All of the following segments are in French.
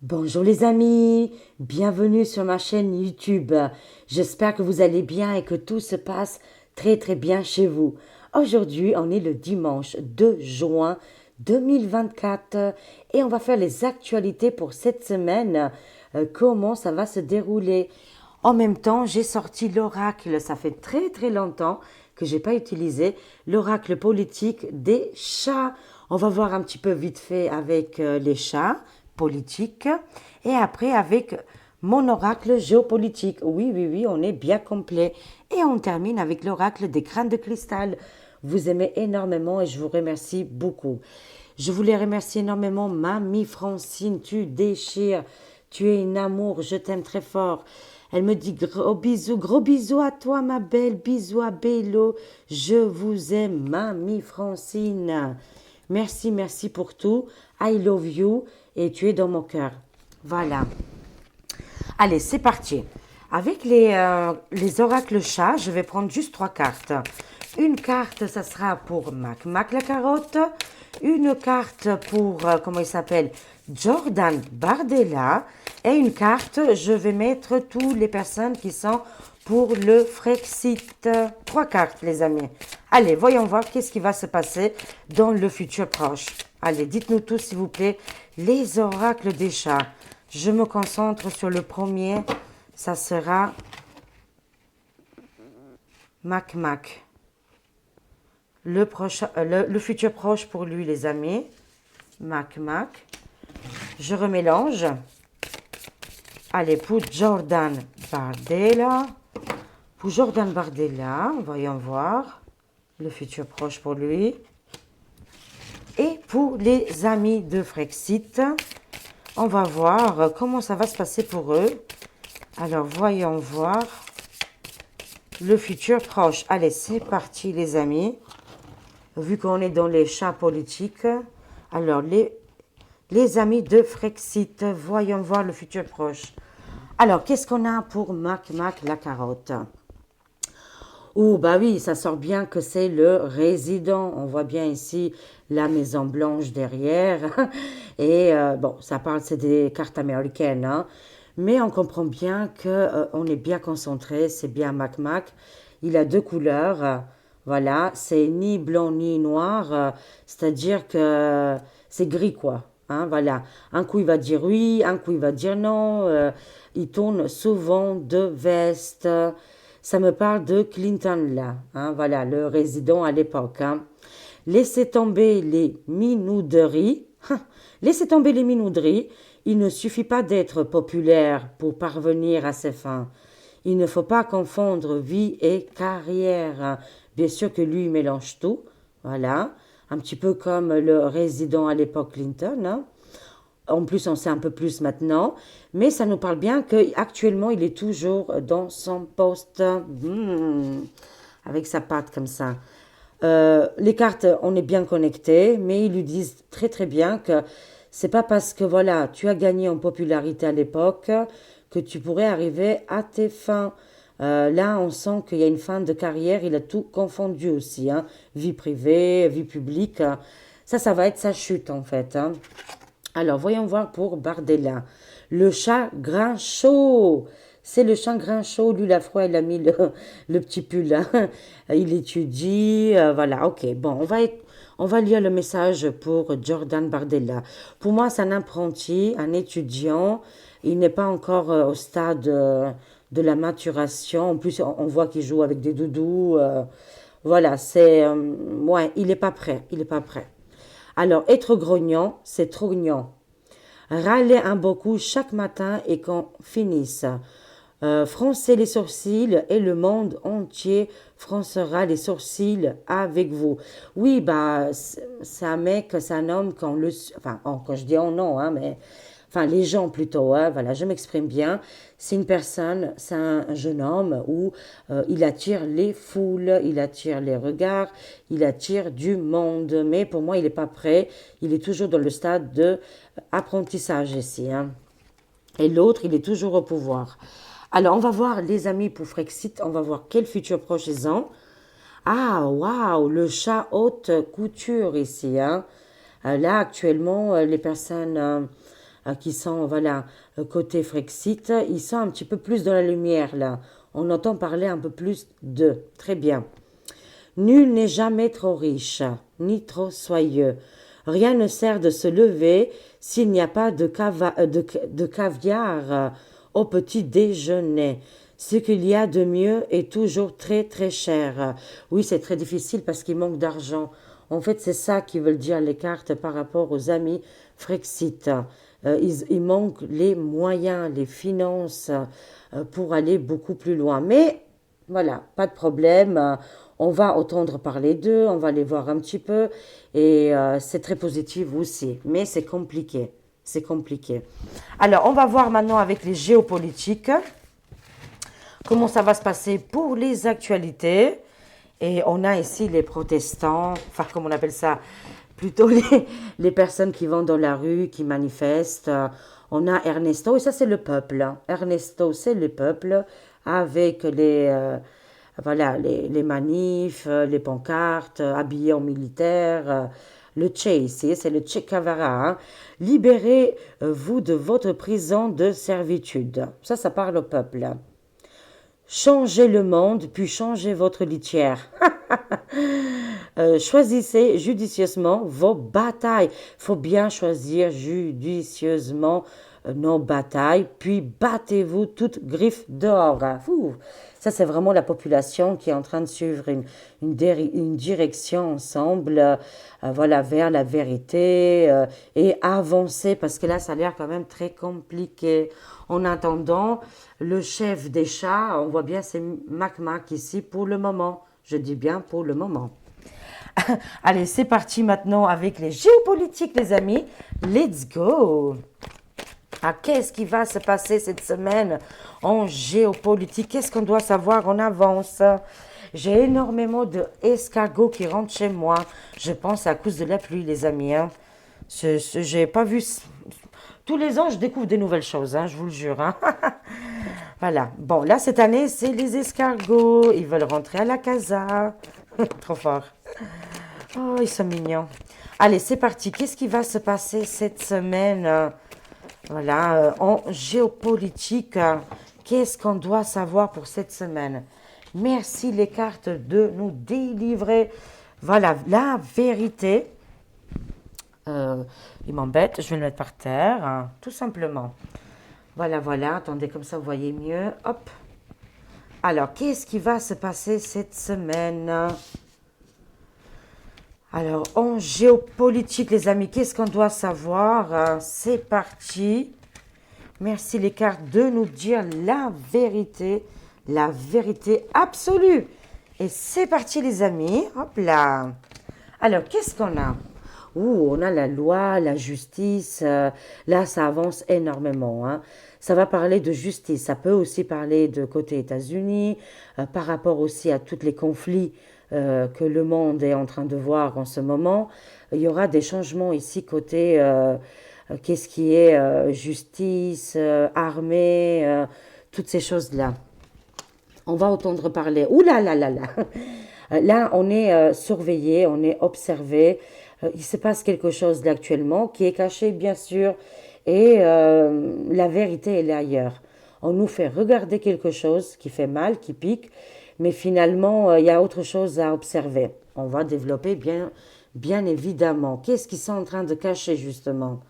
Bonjour les amis, bienvenue sur ma chaîne YouTube. J'espère que vous allez bien et que tout se passe très bien chez vous. Aujourd'hui, on est le dimanche 2 juin 2024 et on va faire les actualités pour cette semaine, comment ça va se dérouler. En même temps, j'ai sorti l'oracle, ça fait très longtemps que j'ai pas utilisé l'oracle politique des chats. On va voir un petit peu vite fait avec les chats politiques et après avec mon oracle géopolitique. Oui, on est bien complet. Et on termine avec l'oracle des crânes de cristal. Vous aimez énormément et je vous remercie beaucoup. Je voulais remercier énormément Mamie Francine, tu déchires, tu es un amour, je t'aime très fort. Elle me dit gros bisous à toi ma belle, bisous à Bello, je vous aime Mamie Francine. Merci pour tout, I love you et tu es dans mon cœur. Voilà. Allez, c'est parti. Avec les oracles chats, je vais prendre juste 3 cartes. Une carte, ça sera pour Mac la carotte. Une carte pour, comment il s'appelle, Jordan Bardella. Et une carte, je vais mettre toutes les personnes qui sont pour le Frexit. 3 cartes, les amis. Allez, voyons voir qu'est-ce qui va se passer dans le futur proche. Allez, dites-nous tous, s'il vous plaît, les oracles des chats. Je me concentre sur le premier. Ça sera Mac. Le futur proche pour lui, les amis. Mac. Je remélange. Allez, pour Jordan Bardella. Pour Jordan Bardella, voyons voir. Le futur proche pour lui. Et pour les amis de Frexit, on va voir comment ça va se passer pour eux. Alors, voyons voir le futur proche. Allez, c'est parti, les amis. Vu qu'on est dans les chats politiques, alors les amis de Frexit, voyons voir le futur proche. Alors, qu'est-ce qu'on a pour Mac la carotte? Oh, bah oui, ça sort bien que c'est le résident. On voit bien ici la Maison Blanche derrière. Et bon, ça parle, c'est des cartes américaines, hein. Mais on comprend bien que on est bien concentré. C'est bien Mac. Il a 2 couleurs. Voilà, c'est ni blanc ni noir. C'est-à-dire que c'est gris, quoi. Hein, voilà. Un coup, il va dire oui, un coup, il va dire non. Il tourne souvent de veste. Ça me parle de Clinton là, hein, voilà, le résident à l'époque. Hein. Laissez tomber les minauderies. Laissez tomber les minauderies. Il ne suffit pas d'être populaire pour parvenir à ses fins. Il ne faut pas confondre vie et carrière. Bien sûr que lui, il mélange tout. Voilà. Un petit peu comme le résident à l'époque Clinton. Hein. En plus, on sait un peu plus maintenant, mais ça nous parle bien qu'actuellement, il est toujours dans son poste, avec sa patte comme ça. Les cartes, on est bien connectés, mais ils lui disent très bien que c'est pas parce que voilà, tu as gagné en popularité à l'époque que tu pourrais arriver à tes fins. Là, on sent qu'il y a une fin de carrière, il a tout confondu aussi, hein. Vie privée, vie publique. Ça va être sa chute en fait. Hein. Alors, voyons voir pour Bardella. Le chat Grinchot. C'est le chat Grinchot. Lui, la fois, il a mis le petit pull. Hein. Il étudie. Voilà, ok. Bon, on va lire le message pour Jordan Bardella. Pour moi, c'est un apprenti, un étudiant. Il n'est pas encore au stade de la maturation. En plus, on voit qu'il joue avec des doudous. Voilà, ouais, il n'est pas prêt. Il n'est pas prêt. Alors, être grognon, c'est trognant. Râler un beaucoup chaque matin et qu'on finisse. Froncez les sourcils et le monde entier froncera les sourcils avec vous. Oui, bah, c'est un mec, c'est un homme quand le... Enfin, quand je dis oh non, hein, mais... Enfin, les gens plutôt, hein, voilà, je m'exprime bien. C'est une personne, c'est un jeune homme où il attire les foules, il attire les regards, il attire du monde. Mais pour moi, il n'est pas prêt. Il est toujours dans le stade de apprentissage ici. Hein. Et l'autre, il est toujours au pouvoir. Alors, on va voir les amis pour Frexit, on va voir quel futur proche ils ont. Ah, waouh, le chat haute couture ici. Hein. Là, actuellement, les personnes qui sont, voilà, côté Frexit, ils sont un petit peu plus dans la lumière, là. On entend parler un peu plus d'eux. Très bien. Nul n'est jamais trop riche, ni trop soyeux. Rien ne sert de se lever s'il n'y a pas de caviar au petit déjeuner. Ce qu'il y a de mieux est toujours très très cher. Oui, c'est très difficile parce qu'il manque d'argent. En fait, c'est ça qui veulent dire les cartes par rapport aux amis Frexit. Il manque les moyens, les finances pour aller beaucoup plus loin. Mais voilà, pas de problème. On va entendre parler d'eux, on va les voir un petit peu. Et c'est très positif aussi. Mais c'est compliqué. C'est compliqué. Alors, on va voir maintenant avec les géopolitiques comment ça va se passer pour les actualités. Et on a ici les protestants, enfin, comment on appelle ça, plutôt les personnes qui vont dans la rue, qui manifestent. On a Ernesto, et ça c'est le peuple. Ernesto, c'est le peuple, avec voilà, les manifs, les pancartes, habillés en militaire. Le Che ici, c'est le Che Guevara. Hein. Libérez-vous de votre prison de servitude. Ça parle au peuple. Changez le monde, puis changez votre litière. Choisissez judicieusement vos batailles. Il faut bien choisir judicieusement nos batailles, puis battez-vous toutes griffes dehors. Ouh. Ça, c'est vraiment la population qui est en train de suivre une direction ensemble, voilà, vers la vérité et avancer, parce que là, ça a l'air quand même très compliqué. En attendant, le chef des chats, on voit bien, c'est Mac Mac ici pour le moment. Je dis bien pour le moment. Allez, c'est parti maintenant avec les géopolitiques, les amis. Let's go! Ah, qu'est-ce qui va se passer cette semaine en géopolitique? Qu'est-ce qu'on doit savoir en avance? J'ai énormément d'escargots qui rentrent chez moi. Je pense à cause de la pluie, les amis. Hein. J'ai pas vu... Tous les ans, je découvre des nouvelles choses, hein, je vous le jure. Hein. Voilà. Bon, là, cette année, c'est les escargots. Ils veulent rentrer à la casa. Trop fort. Oh, ils sont mignons. Allez, c'est parti. Qu'est-ce qui va se passer cette semaine? Voilà, en géopolitique, qu'est-ce qu'on doit savoir pour cette semaine? Merci les cartes de nous délivrer, voilà, la vérité. Il m'embête, je vais le mettre par terre, hein, tout simplement. Voilà, voilà, attendez, comme ça vous voyez mieux. Hop. Alors, qu'est-ce qui va se passer cette semaine? Alors, en géopolitique, les amis, qu'est-ce qu'on doit savoir? C'est parti. Merci les cartes de nous dire la vérité absolue. Et c'est parti, les amis. Hop là. Alors, qu'est-ce qu'on a? On a la loi, la justice. Là, ça avance énormément. Hein. Ça va parler de justice. Ça peut aussi parler de côté États-Unis, par rapport aussi à tous les conflits que le monde est en train de voir en ce moment. Il y aura des changements ici côté qu'est-ce qui est justice, armée, toutes ces choses-là. On va entendre parler. Ouh là là là là. Là, on est surveillé, on est observé. Il se passe quelque chose là actuellement qui est caché, bien sûr, et la vérité, elle est ailleurs. On nous fait regarder quelque chose qui fait mal, qui pique, mais finalement, il y a autre chose à observer. On va développer bien évidemment. Qu'est-ce qu'ils sont en train de cacher, justement?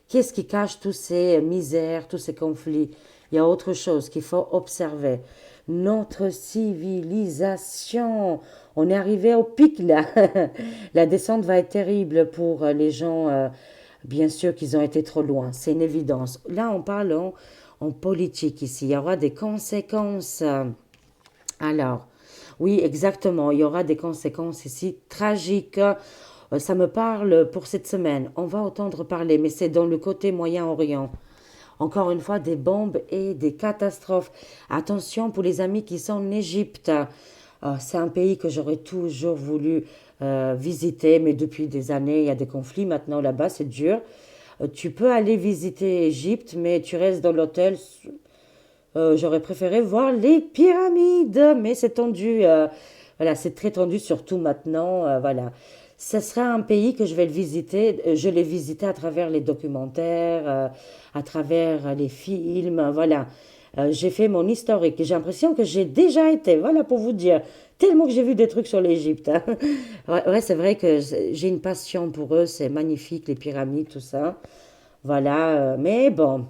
Qu'est-ce qui cache tous ces misères, tous ces conflits? Il y a autre chose qu'il faut observer. Notre civilisation. On est arrivé au pic là. La descente va être terrible pour les gens, bien sûr qu'ils ont été trop loin. C'est une évidence. Là, on parle en politique ici. Il y aura des conséquences. Alors, oui, exactement. Il y aura des conséquences ici tragiques. Ça me parle pour cette semaine. On va entendre parler, mais c'est dans le côté Moyen-Orient. Encore une fois, des bombes et des catastrophes. Attention pour les amis qui sont en Égypte. C'est un pays que j'aurais toujours voulu visiter, mais depuis des années, il y a des conflits maintenant là-bas, c'est dur. Tu peux aller visiter Égypte, mais tu restes dans l'hôtel. J'aurais préféré voir les pyramides, mais c'est tendu. Voilà, c'est très tendu, surtout maintenant. Voilà. ce sera un pays que je vais le visiter. Je l'ai visité à travers les documentaires, à travers les films, voilà. J'ai fait mon historique et j'ai l'impression que j'ai déjà été, voilà pour vous dire. Tellement que j'ai vu des trucs sur l'Égypte, hein. Ouais, ouais, c'est vrai que j'ai une passion pour eux, c'est magnifique, les pyramides, tout ça. Voilà, mais bon,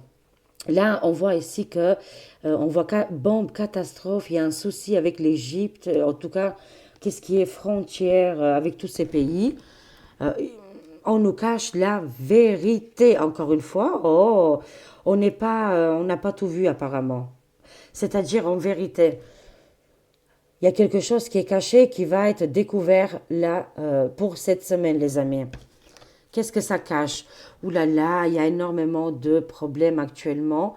là, on voit ici que, on voit bombe, catastrophe, il y a un souci avec l'Égypte, en tout cas, qu'est-ce qui est frontière avec tous ces pays. Euh, on nous cache la vérité, encore une fois. Oh, on n'a pas tout vu apparemment. C'est-à-dire, en vérité, il y a quelque chose qui est caché qui va être découvert là pour cette semaine, les amis. Qu'est-ce que ça cache? Ouh là là, il y a énormément de problèmes actuellement.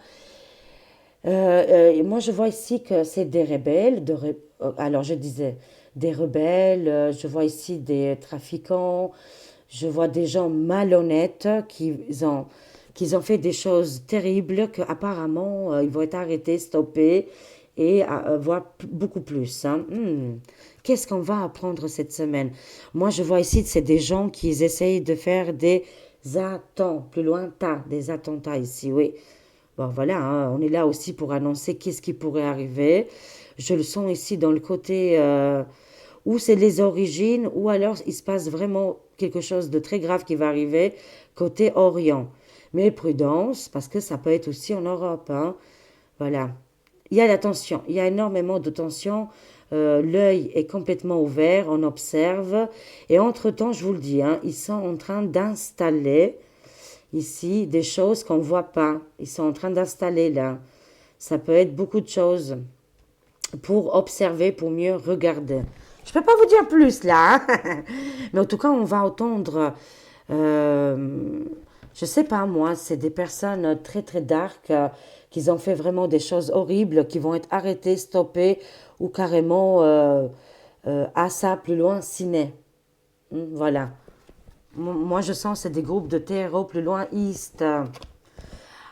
Moi, je vois ici que c'est des rebelles. Alors, je disais des rebelles. Je vois ici des trafiquants. Je vois des gens malhonnêtes qui ont fait des choses terribles qu'apparemment, ils vont être arrêtés, stoppés et voir beaucoup plus, hein. Qu'est-ce qu'on va apprendre cette semaine? Moi, je vois ici, c'est des gens qui essayent de faire des attentats, plus lointains, des attentats ici, oui. Bon, voilà, hein, on est là aussi pour annoncer qu'est-ce qui pourrait arriver. Je le sens ici dans le côté où c'est les origines, ou alors il se passe vraiment quelque chose de très grave qui va arriver côté Orient. Mais prudence, parce que ça peut être aussi en Europe, hein. Voilà. Il y a la tension, il y a énormément de tension. L'œil est complètement ouvert, on observe. Et entre-temps, je vous le dis, hein, ils sont en train d'installer ici des choses qu'on ne voit pas. Ils sont en train d'installer là. Ça peut être beaucoup de choses pour observer, pour mieux regarder. Je ne peux pas vous dire plus là, hein. Mais en tout cas, on va entendre, euh, je ne sais pas moi, c'est des personnes très très dark qui ont fait vraiment des choses horribles, qui vont être arrêtées, stoppées ou carrément à ça plus loin, ciné. Voilà. Moi, je sens que c'est des groupes de terreau plus loin, East.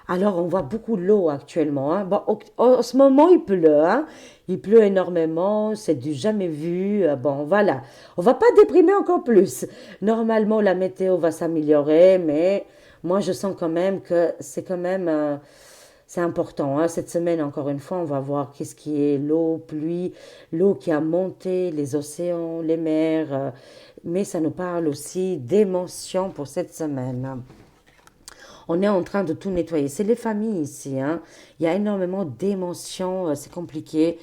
Alors, on voit beaucoup l'eau actuellement, hein. Bon, en ce moment, il pleut, hein. Il pleut énormément, c'est du jamais vu. Bon, voilà. On va pas déprimer encore plus. Normalement, la météo va s'améliorer, mais moi, je sens quand même que c'est quand même, c'est important, hein. Cette semaine, encore une fois, on va voir qu'est-ce qui est l'eau, pluie, l'eau qui a monté, les océans, les mers. Mais ça nous parle aussi d'émotions pour cette semaine. On est en train de tout nettoyer. C'est les familles ici, hein. Il y a énormément d'émotions, c'est compliqué.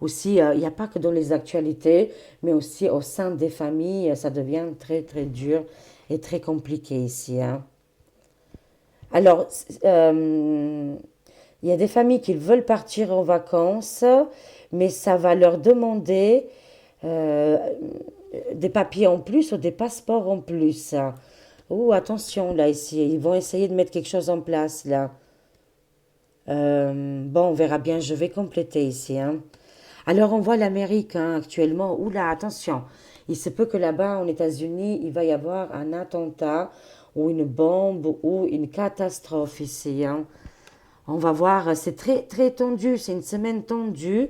Aussi, il n'y a pas que dans les actualités, mais aussi au sein des familles, ça devient très très dur et très compliqué ici, hein. Alors, il y a des familles qui veulent partir en vacances, mais ça va leur demander euh, des papiers en plus ou des passeports en plus. Oh, attention là ici, ils vont essayer de mettre quelque chose en place là. Bon, on verra bien, je vais compléter ici, hein. Alors on voit l'Amérique, hein, actuellement. Oula, attention, il se peut que là-bas, aux États-Unis, il va y avoir un attentat ou une bombe ou une catastrophe ici, hein. On va voir, c'est très très tendu, c'est une semaine tendue.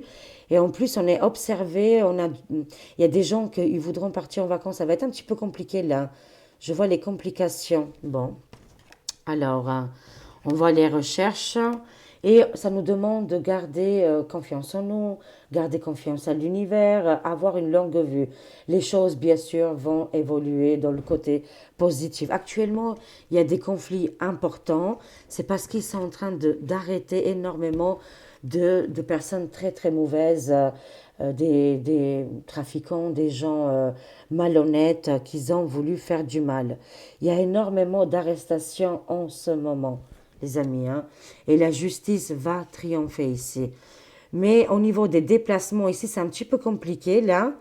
Et en plus, on est observé, il y a des gens qui voudront partir en vacances. Ça va être un petit peu compliqué là. Je vois les complications. Bon, alors, on voit les recherches et ça nous demande de garder confiance en nous, garder confiance à l'univers, avoir une longue vue. Les choses, bien sûr, vont évoluer dans le côté positif. Actuellement, il y a des conflits importants. C'est parce qu'ils sont en train d'arrêter énormément de personnes très, très mauvaises. Des trafiquants, des gens malhonnêtes qui ont voulu faire du mal. Il y a énormément d'arrestations en ce moment, les amis, hein, et la justice va triompher ici. Mais au niveau des déplacements, ici, c'est un petit peu compliqué, là.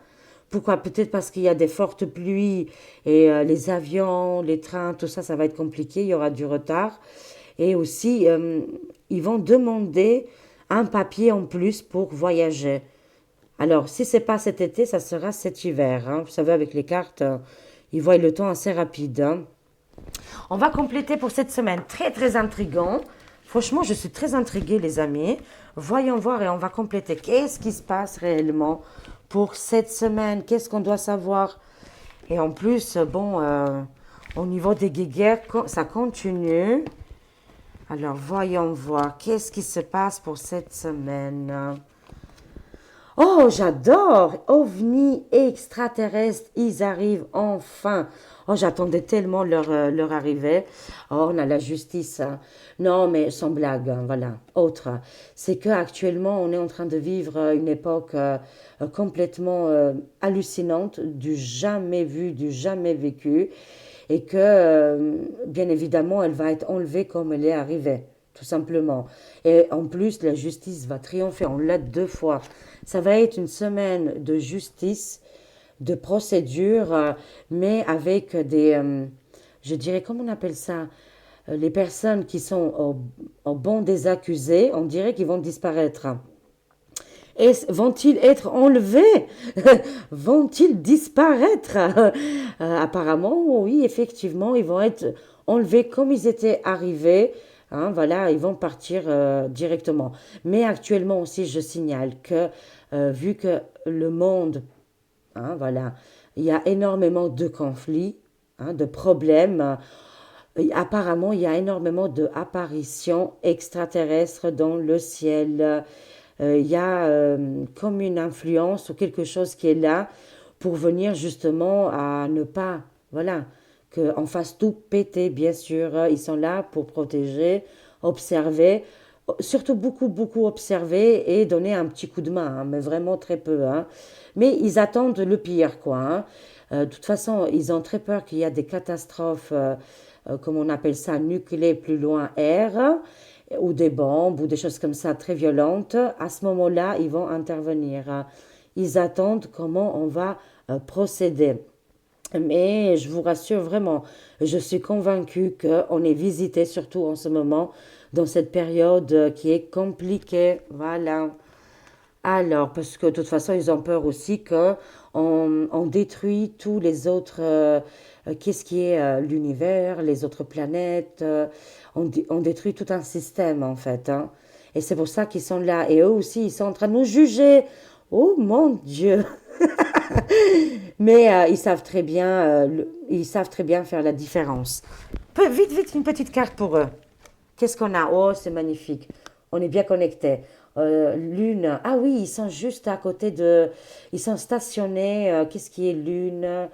Pourquoi? Peut-être parce qu'il y a des fortes pluies et les avions, les trains, tout ça, ça va être compliqué, il y aura du retard. Et aussi, ils vont demander un papier en plus pour voyager. Alors, si c'est pas cet été, ça sera cet hiver, hein. Vous savez, avec les cartes, ils voient le temps assez rapide, hein. On va compléter pour cette semaine. Très, très intriguant. Franchement, je suis très intriguée, les amis. Voyons voir et on va compléter. Qu'est-ce qui se passe réellement pour cette semaine? Qu'est-ce qu'on doit savoir? Et en plus, bon, au niveau des guéguerres, ça continue. Alors, voyons voir. Qu'est-ce qui se passe pour cette semaine? Oh, j'adore! OVNI extraterrestres, ils arrivent enfin. Oh, j'attendais tellement leur arrivée. Oh, on a la justice, hein. Non, mais sans blague, hein, voilà. Autre, c'est que actuellement, on est en train de vivre une époque complètement hallucinante, du jamais vu, du jamais vécu, et que, bien évidemment, elle va être enlevée comme elle est arrivée, tout simplement. Et en plus, la justice va triompher. On l'a deux fois. Ça va être une semaine de justice, de procédure, mais avec je dirais, comment on appelle ça? Les personnes qui sont au banc des accusés, on dirait qu'ils vont disparaître. Et vont-ils être enlevés? Vont-ils disparaître? Apparemment, oui, effectivement, ils vont être enlevés comme ils étaient arrivés. Hein, voilà, ils vont partir directement. Mais actuellement aussi, je signale que vu que le monde, hein, voilà, il y a énormément de conflits, hein, de problèmes. Apparemment, il y a énormément d'apparitions extraterrestres dans le ciel. Il y a comme une influence ou quelque chose qui est là pour venir justement à ne pas, voilà, qu'on fasse tout péter, bien sûr. Ils sont là pour protéger, observer, surtout beaucoup, beaucoup observer et donner un petit coup de main, hein, mais vraiment très peu, hein. Mais ils attendent le pire, quoi, hein. De toute façon, ils ont très peur qu'il y a des catastrophes, comme on appelle ça, nucléaires plus loin, air, ou des bombes, ou des choses comme ça très violentes. À ce moment-là, ils vont intervenir. Ils attendent comment on va procéder. Mais je vous rassure vraiment, je suis convaincue qu'on est visité, surtout en ce moment, dans cette période qui est compliquée. Voilà. Alors, parce que de toute façon, ils ont peur aussi que on détruit tous les autres, qu'est-ce qui est l'univers, les autres planètes, on détruit tout un système en fait, hein. Et c'est pour ça qu'ils sont là. Et eux aussi, ils sont en train de nous juger. Oh mon Dieu! Mais ils savent très bien faire la différence. Vite, vite, une petite carte pour eux. Qu'est-ce qu'on a? Oh, c'est magnifique. On est bien connectés. Lune. Ah oui, ils sont juste à côté de. Ils sont stationnés. Qu'est-ce qui est Lune?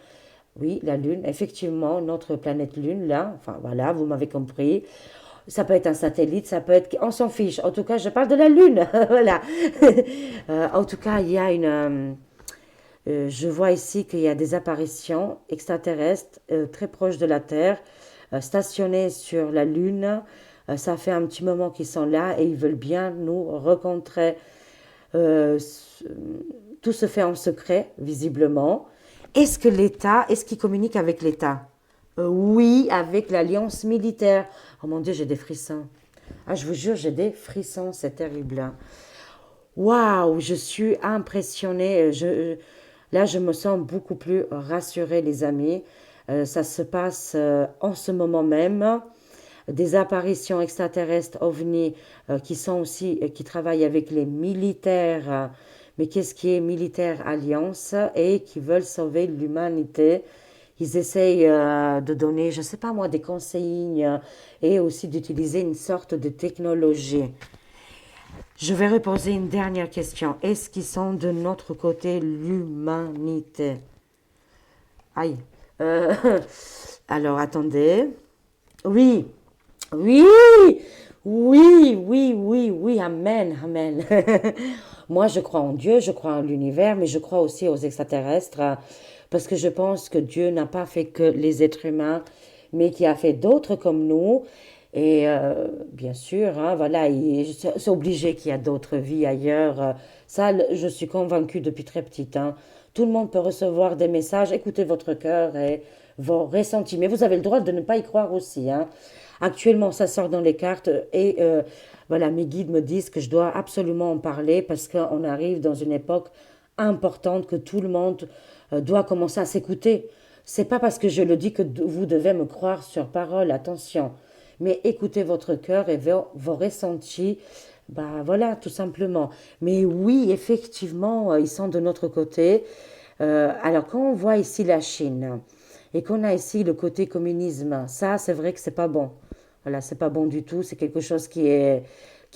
Oui, la Lune. Effectivement, notre planète Lune, là. Enfin, voilà, vous m'avez compris. Ça peut être un satellite, ça peut être. On s'en fiche. En tout cas, je parle de la Lune. Voilà. En tout cas, il y a je vois ici qu'il y a des apparitions extraterrestres très proches de la Terre, stationnées sur la Lune. Ça fait un petit moment qu'ils sont là et ils veulent bien nous rencontrer. Euh, tout se fait en secret, visiblement. Est-ce qu'il communique avec l'État? Oui, avec l'alliance militaire. Oh mon Dieu, j'ai des frissons. Ah, je vous jure, j'ai des frissons, c'est terrible, hein. Waouh, je suis impressionnée. Là, je me sens beaucoup plus rassurée, les amis. Ça se passe en ce moment même. Des apparitions extraterrestres ovnis qui sont aussi, qui travaillent avec les militaires, mais qu'est-ce qui est militaire alliance et qui veulent sauver l'humanité. Ils essayent de donner, je ne sais pas moi, des consignes et aussi d'utiliser une sorte de technologie. Je vais reposer une dernière question. Est-ce qu'ils sont de notre côté, l'humanité? Aïe. Euh, alors, attendez. Oui, oui, oui, oui, oui, oui, amen, amen. Moi, je crois en Dieu, je crois en l'univers, mais je crois aussi aux extraterrestres, parce que je pense que Dieu n'a pas fait que les êtres humains, mais qui a fait d'autres comme nous. Et bien sûr, hein, voilà, c'est obligé qu'il y a d'autres vies ailleurs. Ça, je suis convaincue depuis très petite, hein. Tout le monde peut recevoir des messages. Écoutez votre cœur et vos ressentis. Mais vous avez le droit de ne pas y croire aussi, hein. Actuellement, ça sort dans les cartes et voilà, mes guides me disent que je dois absolument en parler parce qu'on arrive dans une époque importante que tout le monde doit commencer à s'écouter. C'est pas parce que je le dis que vous devez me croire sur parole, attention. Mais écoutez votre cœur et vos ressentis, bah voilà, tout simplement. Mais oui, effectivement, ils sont de notre côté. Alors, quand on voit ici la Chine et qu'on a ici le côté communisme, ça, c'est vrai que c'est pas bon. Voilà, c'est pas bon du tout. C'est quelque chose qui est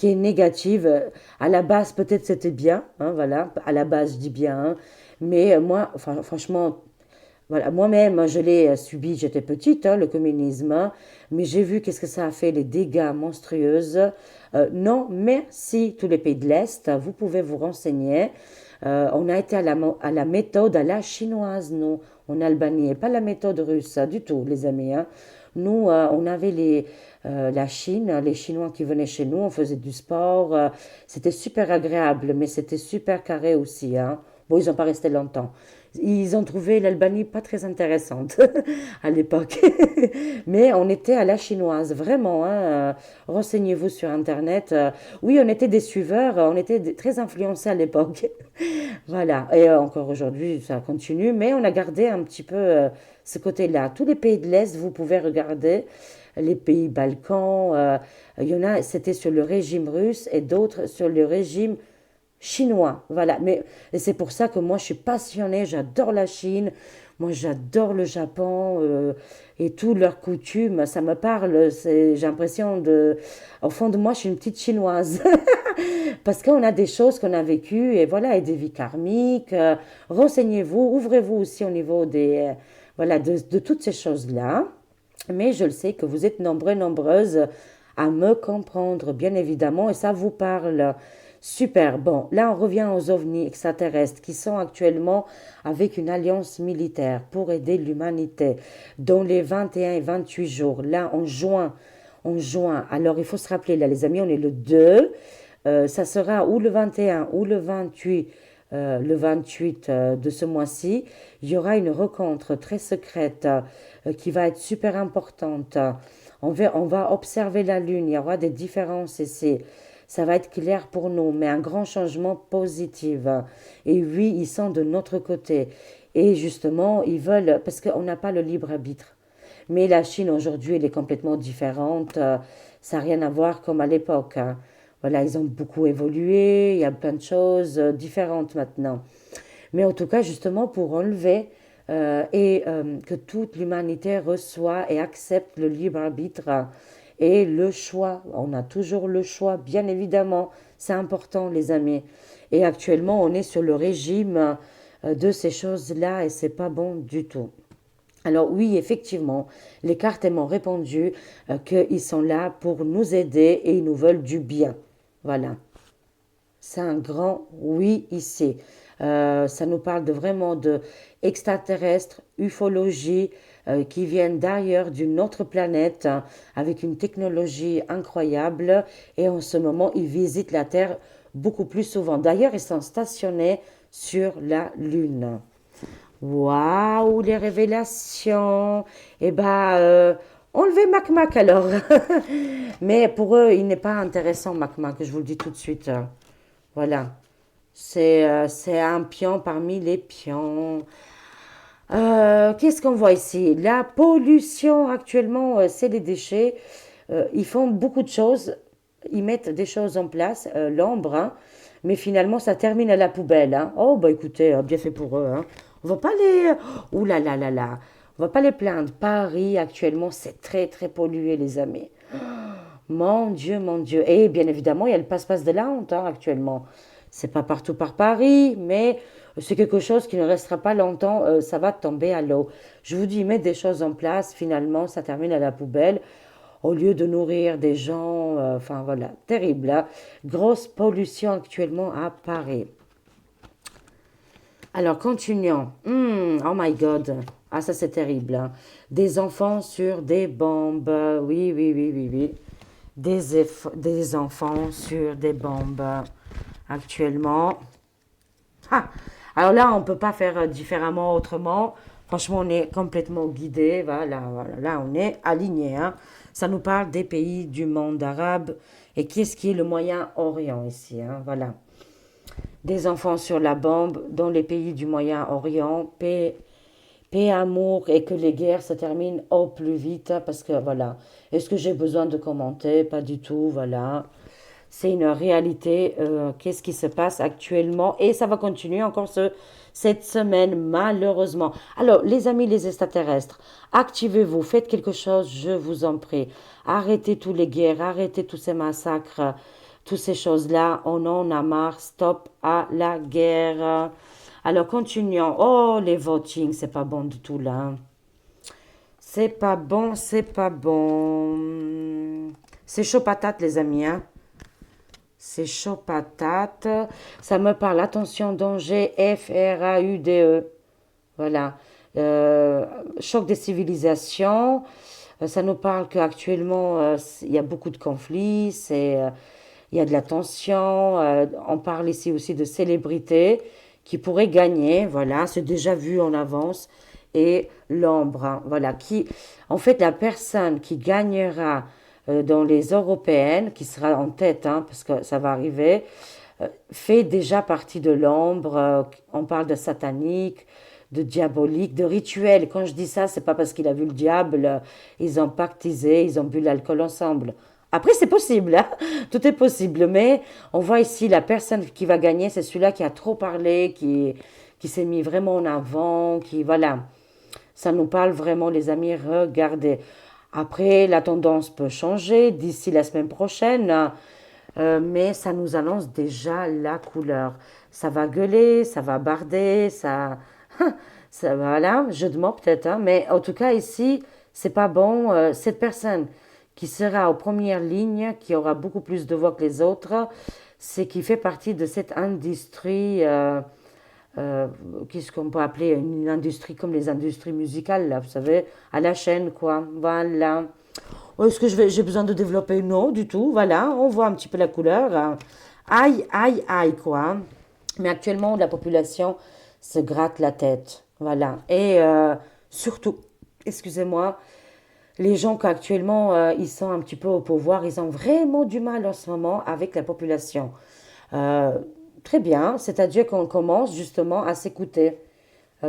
négatif. À la base, peut-être c'était bien, hein, voilà. À la base, je dis bien, hein. Mais moi, enfin, franchement, voilà, moi-même, je l'ai subi, j'étais petite, hein, le communisme, hein, mais j'ai vu qu'est-ce que ça a fait, les dégâts monstrueux. Non, merci, tous les pays de l'Est, vous pouvez vous renseigner. On a été à la méthode à la chinoise, nous, en Albanie, et pas la méthode russe, du tout, les amis, hein. Nous, on avait la Chine, les Chinois qui venaient chez nous, on faisait du sport, c'était super agréable, mais c'était super carré aussi, hein. Bon, ils n'ont pas resté longtemps. Ils ont trouvé l'Albanie pas très intéressante à l'époque. Mais on était à la chinoise, vraiment, hein. Renseignez-vous sur Internet. Oui, on était des suiveurs, on était très influencés à l'époque. Voilà. Et encore aujourd'hui, ça continue. Mais on a gardé un petit peu ce côté-là. Tous les pays de l'Est, vous pouvez regarder. Les pays Balkans, il y en a, c'était sur le régime russe et d'autres sur le régime chinois. Voilà. Mais et c'est pour ça que moi, je suis passionnée. J'adore la Chine. Moi, j'adore le Japon et toutes leurs coutumes. Ça me parle. J'ai l'impression de. Au fond de moi, je suis une petite chinoise. Parce qu'on a des choses qu'on a vécues et voilà, et des vies karmiques. Renseignez-vous, ouvrez-vous aussi au niveau voilà, de toutes ces choses-là. Mais je le sais que vous êtes nombreux, nombreuses à me comprendre, bien évidemment, et ça vous parle. Super. Bon, là, on revient aux ovnis extraterrestres qui sont actuellement avec une alliance militaire pour aider l'humanité dans les 21 et 28 jours. Là, en juin. Alors, il faut se rappeler, là, les amis, on est le 2. Ça sera ou le 21 ou le 28 de ce mois-ci. Il y aura une rencontre très secrète qui va être super importante. On va observer la Lune, il y aura des différences ici. Ça va être clair pour nous, mais un grand changement positif. Et oui, ils sont de notre côté. Et justement, ils veulent, parce qu'on n'a pas le libre arbitre. Mais la Chine aujourd'hui, elle est complètement différente. Ça n'a rien à voir comme à l'époque, hein. Voilà, ils ont beaucoup évolué, il y a plein de choses différentes maintenant. Mais en tout cas, justement, pour enlever et que toute l'humanité reçoit et accepte le libre arbitre et le choix. On a toujours le choix, bien évidemment. C'est important, les amis. Et actuellement, on est sur le régime de ces choses-là et c'est pas bon du tout. Alors oui, effectivement, les cartes m'ont répondu qu'ils sont là pour nous aider et ils nous veulent du bien. Voilà. C'est un grand oui ici. Ça nous parle de vraiment de extraterrestres, ufologie, qui viennent d'ailleurs d'une autre planète hein, avec une technologie incroyable. Et en ce moment, ils visitent la Terre beaucoup plus souvent. D'ailleurs, ils sont stationnés sur la Lune. Waouh, les révélations. Eh ben, enlevez Mac Mac alors. Mais pour eux, il n'est pas intéressant, Mac Mac, je vous le dis tout de suite. Voilà. C'est un pion parmi les pions. Qu'est-ce qu'on voit ici? La pollution actuellement, c'est les déchets. Ils font beaucoup de choses. Ils mettent des choses en place, l'ombre, hein, mais finalement, ça termine à la poubelle, hein. Oh, bah écoutez, bien fait pour eux, hein. On va pas les. Ouh là là là là. On va pas les plaindre. Paris, actuellement, c'est très très pollué, les amis. Mon Dieu, mon Dieu. Et bien évidemment, il y a le passe-passe de la honte hein, actuellement. C'est pas partout par Paris, mais c'est quelque chose qui ne restera pas longtemps. Ça va tomber à l'eau. Je vous dis, mettre des choses en place, finalement, ça termine à la poubelle. Au lieu de nourrir des gens, enfin voilà, terrible. Hein. Grosse pollution actuellement à Paris. Alors, continuons. Oh my God. Ah, ça c'est terrible. Hein. Des enfants sur des bombes. Oui, oui, oui, oui, oui. Des enfants sur des bombes actuellement. Ah, alors là, on ne peut pas faire différemment, autrement. Franchement, on est complètement guidé. Voilà, voilà. Là, on est aligné. Hein. Ça nous parle des pays du monde arabe. Et qu'est-ce qui est le Moyen-Orient ici hein, voilà. Des enfants sur la bombe dans les pays du Moyen-Orient. Paix, amour et que les guerres se terminent au plus vite. Parce que voilà. Est-ce que j'ai besoin de commenter? Pas du tout. Voilà. c'est une réalité. Qu'est-ce qui se passe actuellement? Et ça va continuer encore cette semaine, malheureusement. Alors, les amis, les extraterrestres, activez-vous, faites quelque chose, je vous en prie. Arrêtez tous les guerres, arrêtez tous ces massacres, toutes ces choses-là. On en a marre, stop à la guerre. Alors, continuons. Oh, les votings, c'est pas bon du tout là. C'est pas bon, c'est pas bon. C'est chaud patate, les amis, hein. C'est chaud patate. Ça me parle. Attention, danger. FRAUDE. Voilà. Euh, Choc des civilisations. Ça nous parle qu'actuellement, il y a beaucoup de conflits. Il y a de la tension. On parle ici aussi de célébrités qui pourraient gagner. Voilà. C'est déjà vu en avance. Et l'ombre. Hein, voilà. En fait, la personne qui gagnera dans les européennes, qui sera en tête, hein, parce que ça va arriver, fait déjà partie de l'ombre. On parle de satanique, de diabolique, de rituel. Quand je dis ça, c'est pas parce qu'il a vu le diable. Ils ont pactisé, ils ont bu l'alcool ensemble. Après, c'est possible, hein. Tout est possible. Mais on voit ici la personne qui va gagner, c'est celui-là qui a trop parlé, qui s'est mis vraiment en avant, qui, voilà. Ça nous parle vraiment, les amis, regardez. Après, la tendance peut changer d'ici la semaine prochaine, mais ça nous annonce déjà la couleur. Ça va gueuler, ça va barder, ça voilà, jeu de mots peut-être, hein, mais en tout cas ici, c'est pas bon. Cette personne qui sera aux premières lignes, qui aura beaucoup plus de voix que les autres, c'est qui fait partie de cette industrie. Euh, Qu'est-ce qu'on peut appeler une industrie comme les industries musicales, là, vous savez, à la chaîne, quoi. Voilà. Est-ce que j'ai besoin de développer? Non, du tout. Voilà, on voit un petit peu la couleur. Aïe, aïe, aïe, quoi. Mais actuellement, la population se gratte la tête. Voilà. Et surtout, excusez-moi, les gens qu'actuellement, ils sont un petit peu au pouvoir, ils ont vraiment du mal en ce moment avec la population. Euh, Très bien, c'est-à-dire qu'on commence justement à s'écouter.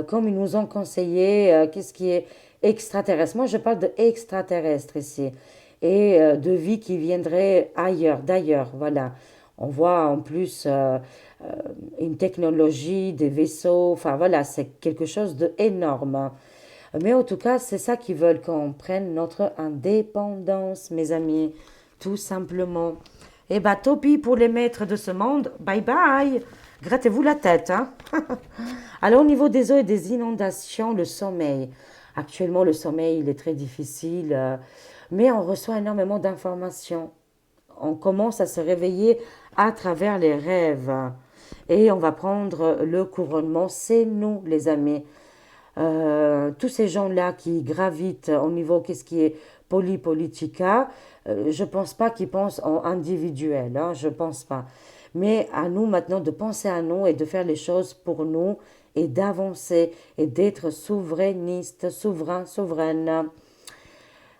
Comme ils nous ont conseillé, qu'est-ce qui est extraterrestre. Moi, je parle de extraterrestre ici. Et de vie qui viendrait ailleurs, d'ailleurs, voilà. On voit en plus une technologie, des vaisseaux, enfin voilà, c'est quelque chose d'énorme. Mais en tout cas, c'est ça qu'ils veulent qu'on prenne notre indépendance, mes amis, tout simplement. Eh bien, tant pis pour les maîtres de ce monde. Bye bye. Grattez-vous la tête, hein. Alors, au niveau des eaux et des inondations, le sommeil. Actuellement, le sommeil, il est très difficile, mais on reçoit énormément d'informations. On commence à se réveiller à travers les rêves. Et on va prendre le couronnement. C'est nous, les amis. Tous ces gens-là qui gravitent au niveau, qu'est-ce qui est polypolitica, je ne pense pas qu'ils pensent en individuel, hein, je ne pense pas. Mais à nous maintenant de penser à nous et de faire les choses pour nous et d'avancer et d'être souverainiste, souverain, souveraine.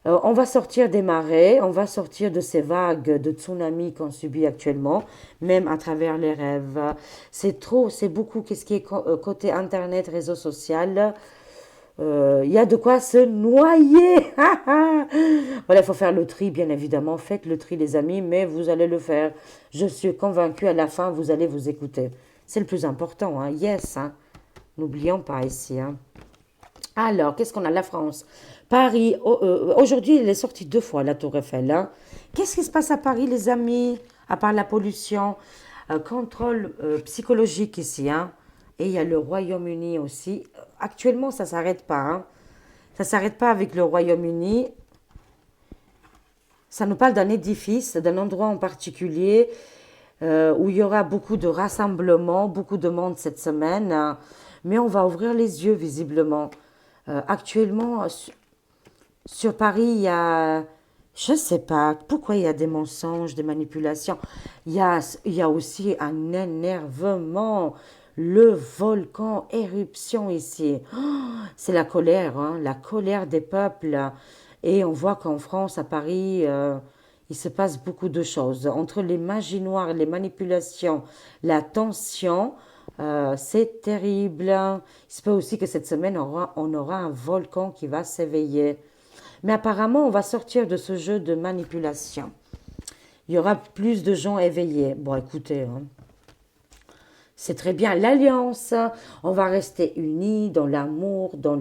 On va sortir des marées, on va sortir de ces vagues de tsunamis qu'on subit actuellement, même à travers les rêves. C'est trop, c'est beaucoup. Qu'est-ce qui est côté Internet, réseau social? Il y a de quoi se noyer. Voilà, il faut faire le tri, bien évidemment. Faites le tri, les amis, mais vous allez le faire. Je suis convaincue, à la fin, vous allez vous écouter. C'est le plus important, hein. Yes, hein. N'oublions pas ici, hein. Alors, qu'est-ce qu'on a? La France. Paris. Aujourd'hui, il est sorti 2 fois, la Tour Eiffel, hein. Qu'est-ce qui se passe à Paris, les amis? À part la pollution, contrôle psychologique ici, hein. Et il y a le Royaume-Uni aussi. Actuellement, ça ne s'arrête pas, hein. Ça ne s'arrête pas avec le Royaume-Uni. Ça nous parle d'un édifice, d'un endroit en particulier où il y aura beaucoup de rassemblements, beaucoup de monde cette semaine. Mais on va ouvrir les yeux, visiblement. Actuellement, sur Paris, il y a, je ne sais pas, pourquoi il y a des mensonges, des manipulations. Il y a aussi un énervement. Le volcan éruption ici. Oh, c'est la colère, hein, la colère des peuples. Et on voit qu'en France, à Paris, il se passe beaucoup de choses. Entre les magies noires, les manipulations, la tension, c'est terrible. Il se peut aussi que cette semaine, on aura un volcan qui va s'éveiller. Mais apparemment, on va sortir de ce jeu de manipulation. il y aura plus de gens éveillés. Bon, écoutez, hein, c'est très bien l'alliance. On va rester unis dans l'amour, dans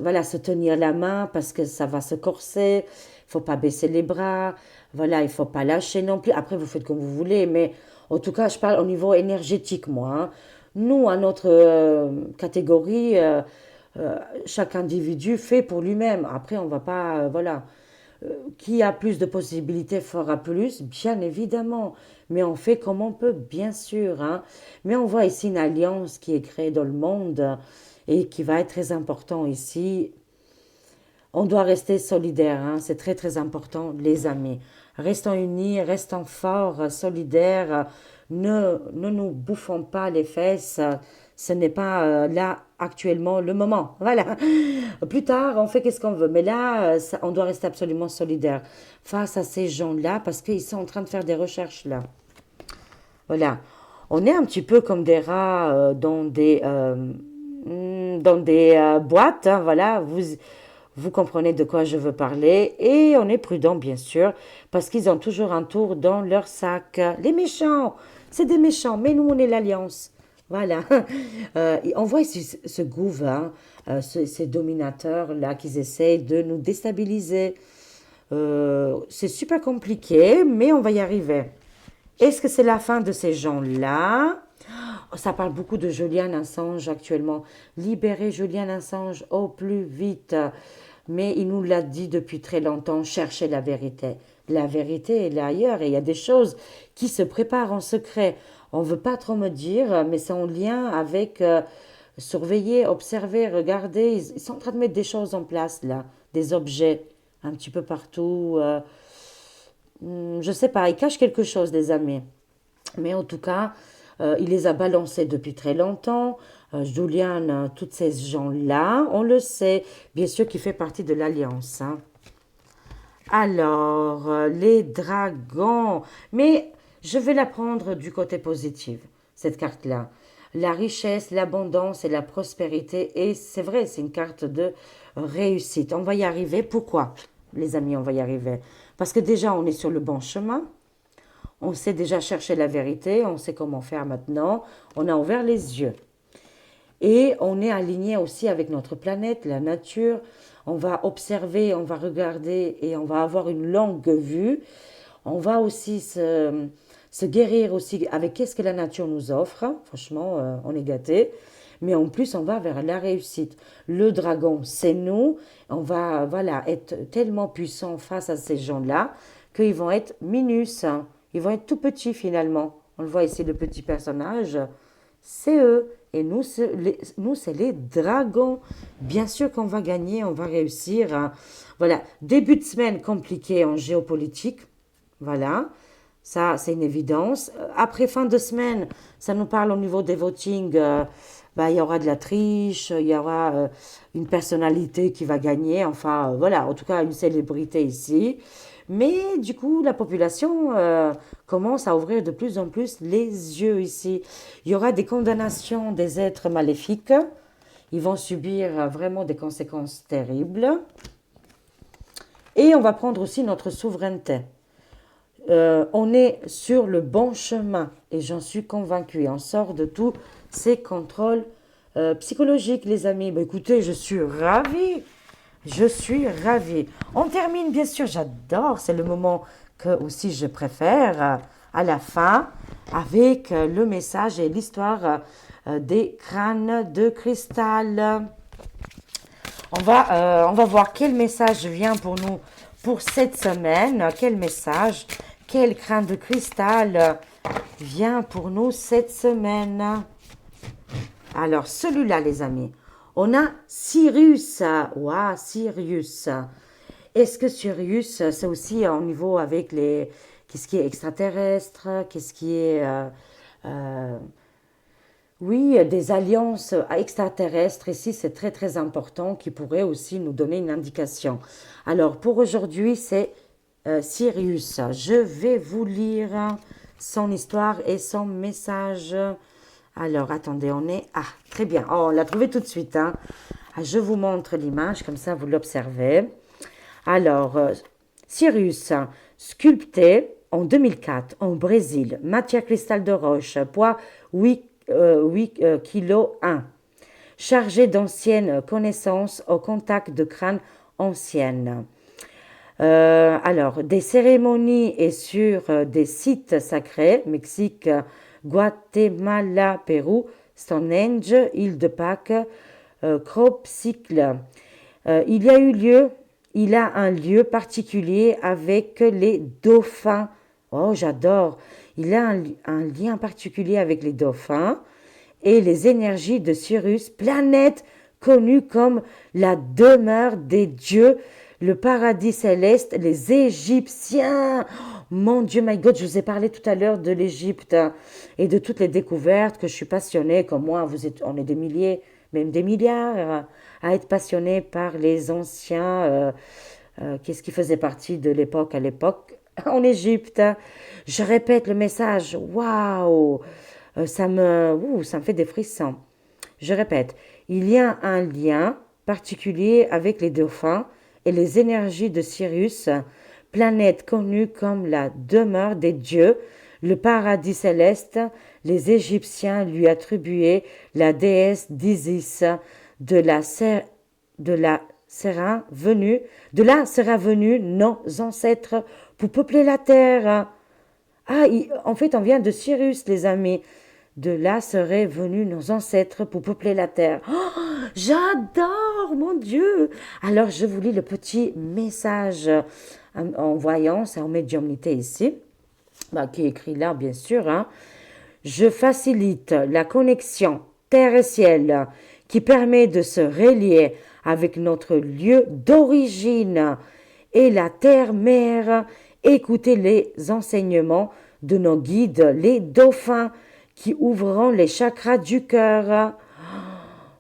voilà, se tenir la main parce que ça va se corser. Il faut pas baisser les bras. Voilà, il faut pas lâcher non plus. Après, vous faites comme vous voulez, mais en tout cas, je parle au niveau énergétique, moi, hein. Nous, à notre catégorie, chaque individu fait pour lui-même. Après, on va pas, voilà. Qui a plus de possibilités fera plus, bien évidemment. Mais on fait comme on peut, bien sûr, hein. Mais on voit ici une alliance qui est créée dans le monde et qui va être très important ici. On doit rester solidaires, hein. C'est très très important, les amis. Restons unis, restons forts, solidaires. Ne nous bouffons pas les fesses. Ce n'est pas là actuellement le moment. Voilà. Plus tard, on fait qu'est-ce qu'on veut. Mais là, on doit rester absolument solidaire face à ces gens-là parce qu'ils sont en train de faire des recherches là. Voilà. On est un petit peu comme des rats dans des boîtes, hein, voilà, vous comprenez de quoi je veux parler. Et on est prudent, bien sûr, parce qu'ils ont toujours un tour dans leur sac. Les méchants, c'est des méchants, mais nous, on est l'Alliance. Voilà. On voit ici ce gouffre, hein, ces dominateurs-là qui essayent de nous déstabiliser. C'est super compliqué, mais on va y arriver. Est-ce que c'est la fin de ces gens-là? Oh, ça parle beaucoup de Julian Assange actuellement. Libérez Julian Assange au plus vite. Mais il nous l'a dit depuis très longtemps, cherchez la vérité. La vérité, elle est ailleurs et il y a des choses qui se préparent en secret. On ne veut pas trop me dire, mais c'est en lien avec surveiller, observer, regarder. Ils sont en train de mettre des choses en place là, des objets un petit peu partout. Je sais pas, ils cachent quelque chose, les amis. Mais en tout cas, il les a balancés depuis très longtemps. Julian, tous ces gens-là, on le sait, bien sûr qu'il fait partie de l'Alliance, hein. Alors, les dragons. Mais je vais la prendre du côté positif, cette carte-là. La richesse, l'abondance et la prospérité. Et c'est vrai, c'est une carte de réussite. On va y arriver. Pourquoi, les amis, on va y arriver? Parce que déjà, on est sur le bon chemin. On sait déjà chercher la vérité. On sait comment faire maintenant. On a ouvert les yeux. Et on est aligné aussi avec notre planète, la nature. On va observer, on va regarder et on va avoir une longue vue. On va aussi se guérir aussi avec qu'est-ce que la nature nous offre. Franchement, on est gâtés. Mais en plus, on va vers la réussite. Le dragon, c'est nous. On va voilà, être tellement puissants face à ces gens-là qu'ils vont être minus, hein. Ils vont être tout petits finalement. On le voit ici, le petit personnage. C'est eux. Et nous, c'est les dragons. Bien sûr qu'on va gagner, on va réussir, hein. Voilà, début de semaine compliqué en géopolitique. Voilà, ça c'est une évidence. Après fin de semaine, ça nous parle au niveau des votings. Il y aura de la triche, il y aura une personnalité qui va gagner. Enfin, voilà, en tout cas une célébrité ici. Mais du coup, la population commence à ouvrir de plus en plus les yeux ici. Il y aura des condamnations des êtres maléfiques. Ils vont subir vraiment des conséquences terribles. Et on va prendre aussi notre souveraineté. On est sur le bon chemin et j'en suis convaincue. On sort de tous ces contrôles psychologiques, les amis. Écoutez, je suis ravie. Je suis ravie. On termine, bien sûr, j'adore. C'est le moment que aussi je préfère à la fin avec le message et l'histoire des crânes de cristal. On va voir quel message vient pour nous pour cette semaine. Quel message, quel crâne de cristal vient pour nous cette semaine. Alors, celui-là, les amis. On a Sirius. Waouh, Sirius. Est-ce que Sirius, c'est aussi au niveau avec qu'est-ce qui est extraterrestre, qu'est-ce qui est... oui, des alliances extraterrestres. Ici, c'est très, très important qui pourrait aussi nous donner une indication. Alors, pour aujourd'hui, c'est Sirius. Je vais vous lire son histoire et son message. Alors, attendez, on est... Ah, très bien. Oh, on l'a trouvé tout de suite, hein. Ah, je vous montre l'image, comme ça, vous l'observez. Alors, Sirius, sculpté en 2004 au Brésil, matière cristal de roche, poids 8 kg 1, chargé d'anciennes connaissances au contact de crânes anciennes. Alors, des cérémonies et sur des sites sacrés, Mexique, Guatemala, Pérou, Stonehenge, île de Pâques, Cropcycle. Il a un lieu particulier avec les dauphins. Oh, j'adore. Il a un lien particulier avec les dauphins et les énergies de Sirius, planète connue comme la demeure des dieux, le paradis céleste, les Égyptiens. Oh, mon Dieu, my God, je vous ai parlé tout à l'heure de l'Égypte et de toutes les découvertes que je suis passionnée, comme moi, on est des milliers, même des milliards, à être passionnés par les anciens, qu'est-ce qui faisait partie de l'époque à l'époque en Égypte. Je répète le message, waouh, ça me fait des frissons. Je répète, il y a un lien particulier avec les dauphins et les énergies de Sirius, planète connue comme la demeure des dieux, le paradis céleste. Les Égyptiens lui attribuaient la déesse d'Isis. De là sera venu nos ancêtres pour peupler la terre. Ah, en fait, on vient de Sirius, les amis. De là seraient venus nos ancêtres pour peupler la terre. Oh, j'adore, mon Dieu. Alors, je vous lis le petit message en voyance, en médiumnité ici, qui est écrit là, bien sûr. Hein. Je facilite la connexion terre et ciel qui permet de se relier avec notre lieu d'origine et la terre-mère. Écoutez les enseignements de nos guides, les dauphins, qui ouvreront les chakras du cœur.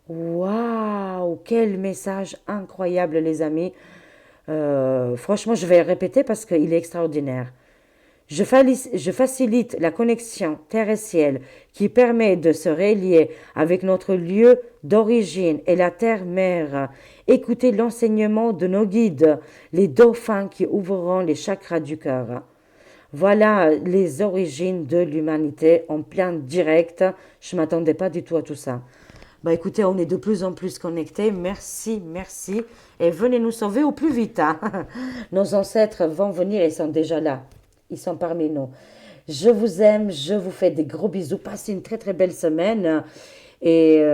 Waouh, quel message incroyable, les amis. Franchement, je vais répéter parce qu'il est extraordinaire. Je facilite la connexion terre et ciel qui permet de se relier avec notre lieu d'origine et la terre-mère. Écoutez l'enseignement de nos guides, les dauphins qui ouvreront les chakras du cœur. Voilà les origines de l'humanité en plein direct. Je ne m'attendais pas du tout à tout ça. Écoutez, on est de plus en plus connectés. Merci, merci. Et venez nous sauver au plus vite. Hein. Nos ancêtres vont venir, ils sont déjà là. Ils sont parmi nous. Je vous aime, je vous fais des gros bisous. Passez une très très belle semaine. Et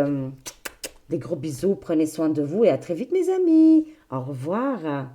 des gros bisous, prenez soin de vous et à très vite mes amis. Au revoir.